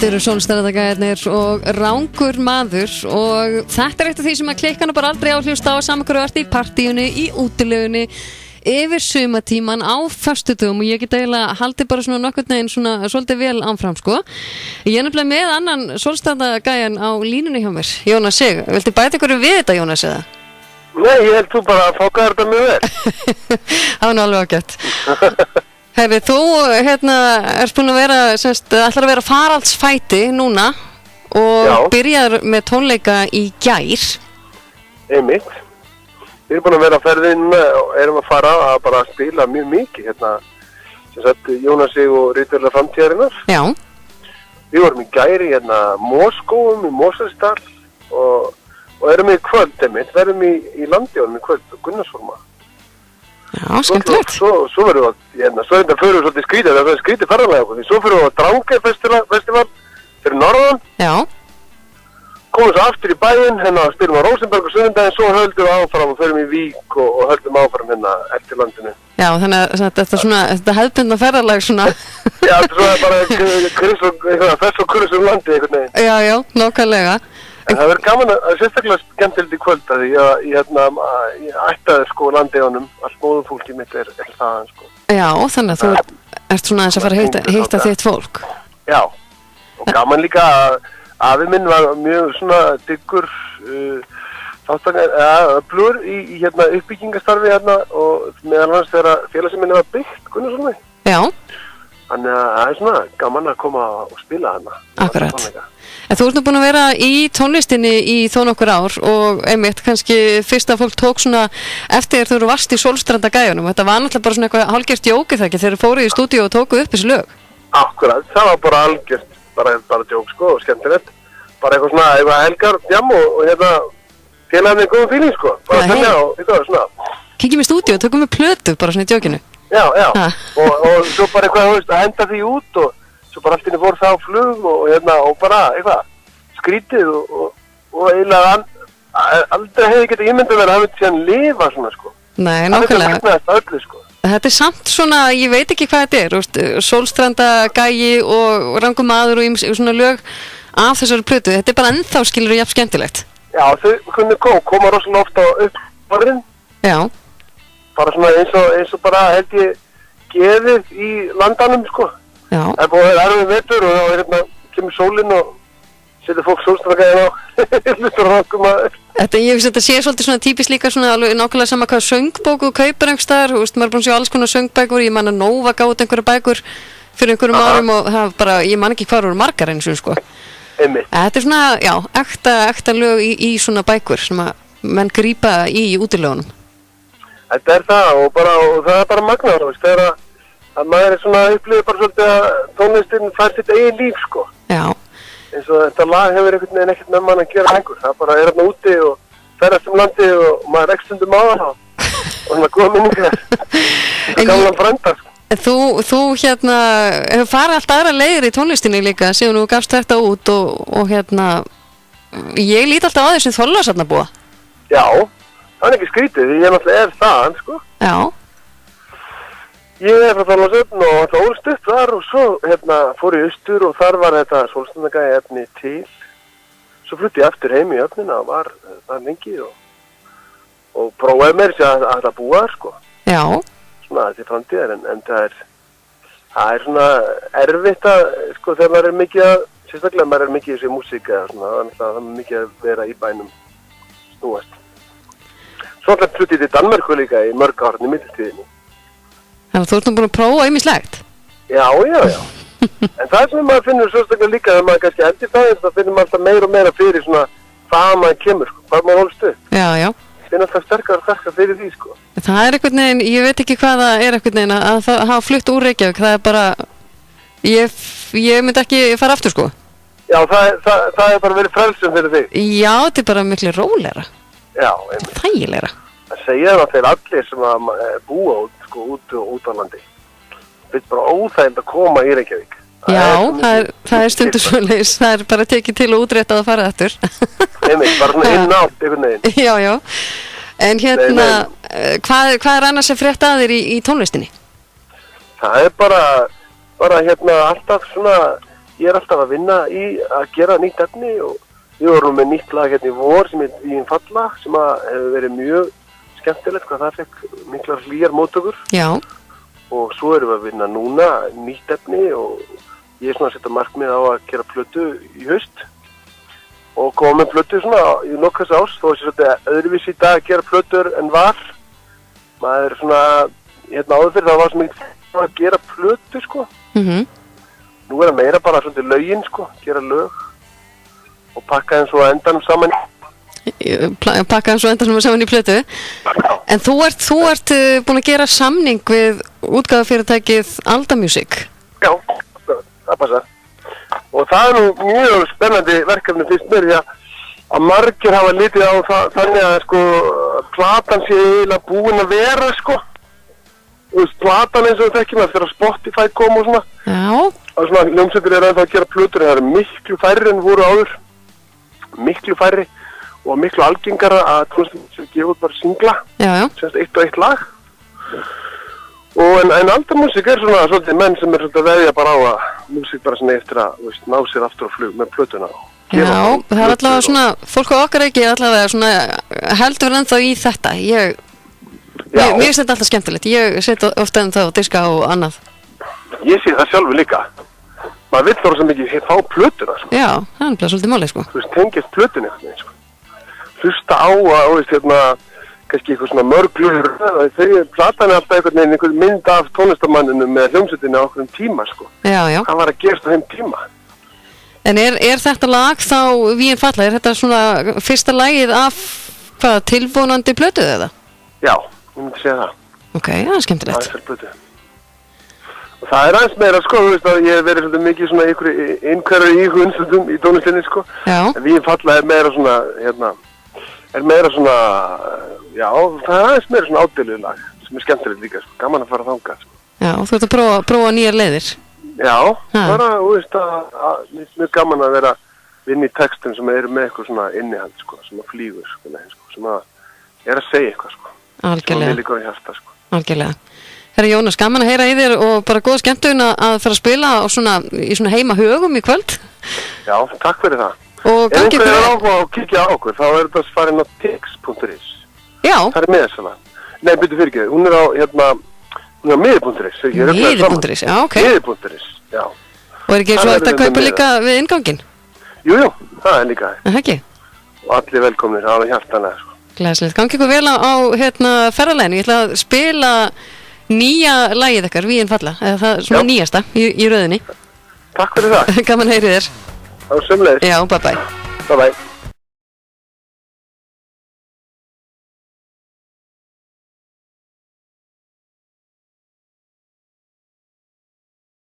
Þetta eru Sólstæðardagæðarnir og Rangur maður og þetta eitt af því sem að klikkana bara aldrei á hlusta á saman hverju ert í partíunni, í útilegunni, yfir sumatíman á föstudögum og ég get eiginlega haldið bara svona nokkurn veginn svona svolítið vel áfram sko. Ég nefnilega með annan Sólstæðardagæðan á línunni hjá mér, Jónas Sig. Viltu bæta ykkur við þetta, Jónas, eða? Nei, ég held þú bara að fóka þetta mjög vel. Það var nú alveg ágætt. Herri, þú erst búin að vera, ætlar að vera faraldsfæti núna og byrjar með tónleika í gær. Einmitt. Við erum búin að vera á ferðin og erum að fara að bara spila mjög mikið sem sagt Jónas Sig og Ritvélar framtíðarinnar. Já. Við vorum í gær í Moskóum, í Mosfellsdal og erum í kvöld, einmitt. Við erum í Landjónum í kvöld og Gunnarsvorma. Já, skemmtilegt. Svo verðum við svo þetta fyrir við svolítið skrítið, það er skrítið ferðarlega okkur. Svo fyrir við á Drangey festival fyrir norðan. Já. Komum svo aftur í bæinn, spilum á Rósenberg og sunnudaginn, svo höldum við áfram og förum í Vík og höldum áfram eftir landinu. Já, þannig að þetta er svona, þetta hefðbundna ferðarlag svona. Já, þetta er bara þess og kurus landi einhvern veginn. Já, nákvæmlega. En það verður gaman að sérstaklega skemmtilegt í kvöld að ég ættaði sko landeigjónum, allt móðum fólki mitt er þaðan sko. Já, þannig að þú ert svona aðeins að fara að hitta þitt fólk. Já, og gaman líka að afi minn var mjög svona dyggur öflugur í uppbyggingastarfi og meðal annars þegar félagsminni var byggt, Gunnarsvormi. Já. Þannig að það er svona gaman að koma og spila Akkurat. En þú ert nú búin að vera í tónlistinni í þó nokkur ár og einmitt kannski fyrst að fólk tók svona eftir þegar þú varst í Sólstæðardagæðunum. Þetta var náttúrulega bara svona eitthvað hálfgert jók þegar þeir fóru í stúdíu og tóku upp þessi lög. Akkurat, það var bara algjört, bara jók sko og skemmtilegt. Bara eitthvað helgar, jam og félagið með góðum fíling sko. Bara að semja og eitthvað svona. Kíkjum í stúdíu og tökum við plötu bara svona í jókinu. Já. Og svo bara eitthvað að henda því út og svo bara allt inni fór það á flug og bara eitthvað skrítið og eiginlega aldrei hefði getið ímyndað verið að það myndi síðan lifa svona sko. Nei, nákvæmlega. Það er öllu sko. Þetta er samt svona, ég veit ekki hvað þetta er, Sólstæðardagæi og Rangur maður og svona lög af þessari plötu. Þetta er bara ennþá skilur og jafn skemmtilegt. Já, þau koma rosalega ofta á uppvarðin. Já. Bara svona eins og bara held ég geðið í landanum sko. Já. Það er búin að vera erfið vetur og kemur sólinn og setur fólk Sólstæðardagæðin á hlutur og Rangur maður. Ég finnst þetta sé svolítið svona típist líka svona alveg nákvæmlega sama hvað söngbóku þú kaupir einhvers staðar, maður er búin að sjá alls konar söngbækur, ég man að Nova gáði einhverja bækur fyrir einhverjum árum og það bara, ég man ekki hvað voru margar eins og sko. Einmitt. Þetta er svona, já, ekta lög í svona bækur sem að menn grípa í útilegunum. Þetta er það og það er bara magnaður, þegar að maður er svona upplifið bara svolítið að tónlistin fær sitt eigin líf sko. Já. Eins og þetta lag hefur einhvern veginn ekkert með mann að gera lengur. Það bara er úti og ferðast landið og maður er stundum á það og svona góða minningar. Gamlan brenda sko. Þú hefur farið allt aðra leiðir í tónlistinni líka síðan þú gafst þetta út og ég lít alltaf á því sem Þorlákshafnarbúa. Já, það er ekki skrítið því ég náttúrulega er þaðan sko. Já. Ég er frá Þorlákshöfn og alltaf ólst upp þar og svo fór ég austur og þar var þetta Sólstæðardagæði til. Svo flutti ég aftur heim í Höfnina og var þar lengi og prófaði mér sér að það búa þar sko. Já. Svona til framtíðar en það er svona erfitt að sko þegar maður er mikið að, sérstaklega maður er mikið í þessi músík eða svona, þannig að það er mikið að vera í bænum snúast. Svo alltaf flutti ég til Danmörku líka í mörg ár í millitíðinni. Þannig að þú ert nú búin að prófa ýmislegt. Já. En það sem maður finnur sérstaklega líka þegar maður kannski endir það finnur maður alltaf meira og meira fyrir svona hvað maður kemur sko, hvað maður holst upp. Já. Það er alltaf sterkar fyrir því sko. Það er einhvern veginn, ég veit ekki hvað það er einhvern veginn að það hafa flutt úr Reykjavík, það er bara, ég myndi ekki fara aftur sko. Já, það er bara verið frelsum fyrir því. Já, þetta er bara miklu rólegra. Já, einmitt. Þægilegra. Það segja það þegar allir sem að búa út á landi. Það er bara óþægild að koma í Reykjavík. Já, það er stundur svoleiðis, það er bara tekið til og útréttað að fara aftur. Einmitt, bara svona inn átt einhvern veginn. Já. En hvað er annars að frétta að þér í tónlistinni? Það er bara alltaf svona, ég er alltaf að vinna í að gera nýtt efni og við vorum með nýtt lag hérna í vor sem er Vín falla sem að hefur verið mjög skemmtilegt hvað það fekk miklar hlýjar móttökur. Já. Og svo erum við að vinna núna nýtt efni og ég er svona að setja markmið á að gera plötu í haust og koma með plötu svona í nokkuð árs þó að ég svolítið öðruvísi í dag að gera plötur en var. Maður er svona, hérna áður fyrir það var svo mikið að gera plötu sko. Nú er það meira bara svolítið lögin sko, gera lög og pakka þeim svo endanum saman. Pakka þeim svo endanum saman í plötu. En þú ert búin að gera samning við útgáfufyrirtækið Alda Music. Já, það passar. Og það er nú mjög spennandi verkefni fyrst mér því að margir hafa litið á það þannig að sko platan sé eiginlega búin að vera sko. Þú veist, platan eins og við þekkjum eftir að Spotify kom og svona. Já. Og svona hljómsveitir eru ennþá að gera plötur en það eru miklu færri en voru áður. Miklu færri og miklu algengara að tónlistarmenn sem gefa út bara singla. Já. Semst eitt og eitt lag. Og en Alda Music er svona svolítið menn sem er svolítið að veðja bara á að músík bara svona eftir að veist, ná sér aftur á flug með plötuna. Já, það er allavega svona, fólk á okkar ekki allavega svona heldur ennþá í þetta. Mér finnst þetta alltaf skemmtilegt. Ég set ofta ennþá diska og annað. Ég sé það sjálfur líka. Maður vill þóra svo mikið fá plötuna. Sko. Já, það er bara svolítið málið sko. Þú veist, tengist plötunni eitthvað sko. Hlusta á að, veist, hérna, kannski eitthvað svona mörglur. Þegar platan er alltaf einhvern mynd af tónlistarmanninu með hljómsveitinni á okkur tíma sko. Já. Hvað var að gerast á þeim tíma? En er þetta lag þá Vín falla? Er þetta svona fyrsta lagið af tilvonandi plötu eða? Já, ég myndi segja það. Ok, það er skemmtilegt. Það er plötu. Og það er aðeins meira sko, þú veist að ég hef verið svolítið mikið svona einhverju íhugunstundum í tónlistinni sko. Já. En Vín falla er meira svona, já, það er aðeins meira svona ádeiluð lag sem er skemmtilegt líka sko, gaman að fara þangað sko. Já, þú ert að prófa nýjar leiðir. Já, bara, þú veist að mjög gaman að vera vinn í textum sem eru með eitthvað svona innihald sko, sem að flýgur sko, sem að er að segja eitthvað sko. Algjörlega. Sem að vilja góða hjarta sko. Algjörlega. Herra Jónas, gaman að heyra í þér og bara góða skemmtun að fara að spila í svona heima högum í kvöld. Já, takk fyrir það. Og ef einhver er áhuga að kíkja á okkur, þá er þetta farin á tix.is. Já. Það er með þessana. Nei, byrju fyrir ekki, hún er á miði.is. Miði.is, já, ok. Miði.is, já. Og er ekki svo eftir að kaupa líka við inngangin? Jú, það er líka. Ekki? Og allir velkomnir, alveg hjartanlega, sko. Glæsilegt. Gangi ykkur vel á ferðaleginu. Ég ætla að spila nýja lagið ykkar, Vín falla. Það er svona nýjasta í röðinni. Takk fyrir það. Gaman heyri þér. Á sömuleiðis. Já, bye bye. Bye bye.